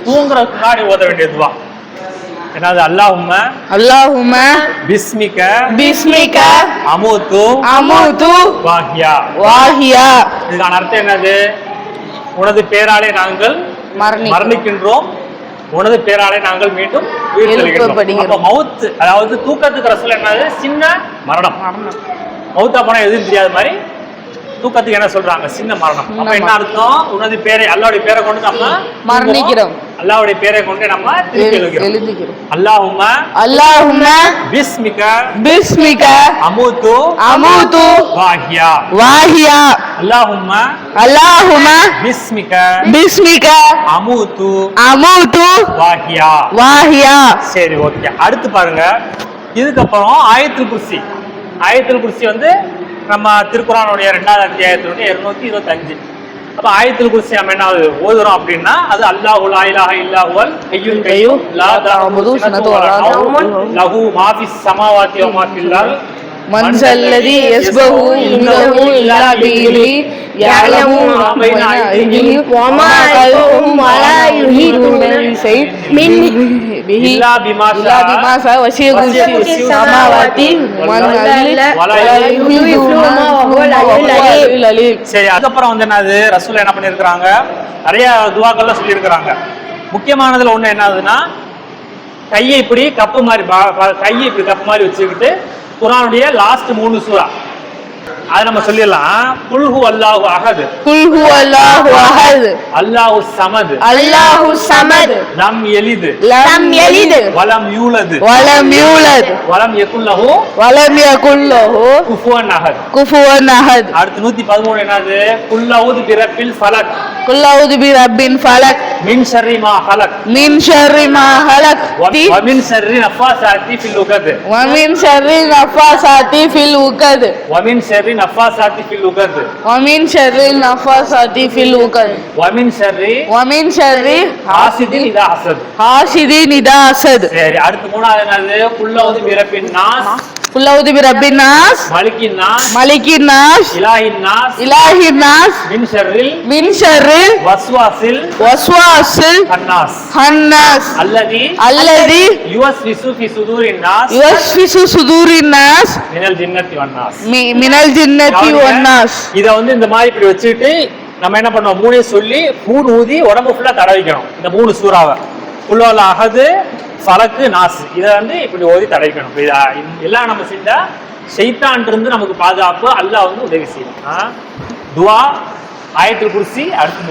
தூங்குறதுக்கு முன்னாடி ஓத வேண்டிய துவா என்னது? அல்லாஹும்ம பிஸ்மிக அமூது வாஹியா. இதுக்கான அர்த்தம் என்னது? உனது பேராலே நாங்கள் மரணிக்கின்றோம், உனது பேராலே நாங்கள் மீண்டும் உயிர்த்தெழுகின்றோம். மவுத் அதாவது தூக்கத்துக்கு ரசூல் என்னது? சின்ன மரணம். மவுத்தா போனா எதுவும் தெரியாத மாதிரி தூக்கத்துக்கு என்ன சொல்றாங்க? சின்ன மரணம். அப்ப என்ன அர்த்தம்? உனது பேரை, அல்லாஹ்வுடைய பேரை கொண்டு நம்ம மரணிக்கிறோம், அல்லாஹ்வுடைய பேரை கொண்டு நம்ம திருப்பி எழுதுகிறோம். அல்லாஹும்ம பிஸ்மிக அமூது வாஹியா. அல்லாஹும்ம பிஸ்மிக அமூது வாஹியா. சரி, ஓகே. அடுத்து பாருங்க, இதுக்கப்புறம் ஆயத்துல் குர்சி வந்து நம்ம திருக்குர்ஆனுடைய 2வது அத்தியாயத்தினுடைய 225. அப்ப ஆயத்துல் குர்சி நம்ம என்ன ஓதுறோம் அப்படின்னா, அது அல்லாஹு லா இலாஹ இல்லா ஹுவல் ஹய்யுல் கய்யூம் லா தஅஹுது ஸனது வலா நௌம் லஹு மா ஃபிஸ் ஸமாவாதி வ மா ஃபில் அர்த் மன் ஸல்லதி யஸ்பஹு இன்தஹு இல்லா பிஹி யஅலமு மா பைன ஐதிஹிம் வ மா கல்ஃபஹும் வ லா யுஹீதுன பிஷைஇன் பிஹி இல்லா பிமா ஷா வஸிஅ குர்சியுஹு ஸமாவாதி வல் அர்தி வ லா யுஹீதுன மா ஹுவல் அலியுல் அலீம். சரி, அதுக்கப்புறம் வந்து என்னது? ரசூல் என்ன பண்ணியிருக்கிறாங்க? நிறைய துவாக்கள்லாம் சொல்லியிருக்கிறாங்க. முக்கியமானதுல ஒண்ணு என்னதுன்னா, கையை இப்படி கப்பு மாதிரி வச்சுக்கிட்டு குர்ஆனுடைய லாஸ்ட் 3 சூரா அதை நம்ம சொல்லிடலாம். குல் ஹு அல்லாஹு அஹத் அல்லாஹு ஸமத் லம் யலித் வலம் யூலத் வலம் யகுல் லஹு குஃபுவன் அஹத். அடுத்து 113 என்னது? குல் அஊது பிரப்பில் ஃபலக் மின் ஷர்ரி மா ஹலக் வ மின் ஷர்ரி நஃபாஸாத்தி ஃபில் உகத் ومن شر النفاثات في العقد ومن شر حاسد إذا حسد. சரி, அடுத்து 3வது என்னது? குல் அஊது பிரப்பின் நாஸ் மலிக்கின் நாஸ் இலாஹின் நாஸ் மின் ஷர்ரில் வஸ்வாஸில் ஹன்னாஸ் அல்லதி யுவஸ்விசு ஃபி சுதூரின் நாஸ் மினல் ஜின்னத்தி வன் நாஸ். இத வந்து இந்த மாதிரி இப்படி வச்சுட்டு நம்ம என்ன பண்ணுவோம்? 3 சொல்லி 3 ஊதி உடம்பு ஃபுல்லா தடவிக்கணும். இந்த 3 சூறாவை குல் ஹு அஹத் ஃபலக்கு நாஸ் இதை வந்து இப்படி ஓதி தடவிக்கணும். எல்லாம் நம்ம செஞ்சா ஷைத்தான் இருந்து நமக்கு பாதுகாப்பு, அல்லாஹ் வந்து உதவி செய்யும். துவா, ஆயத்துல் குர்சி, அடுத்து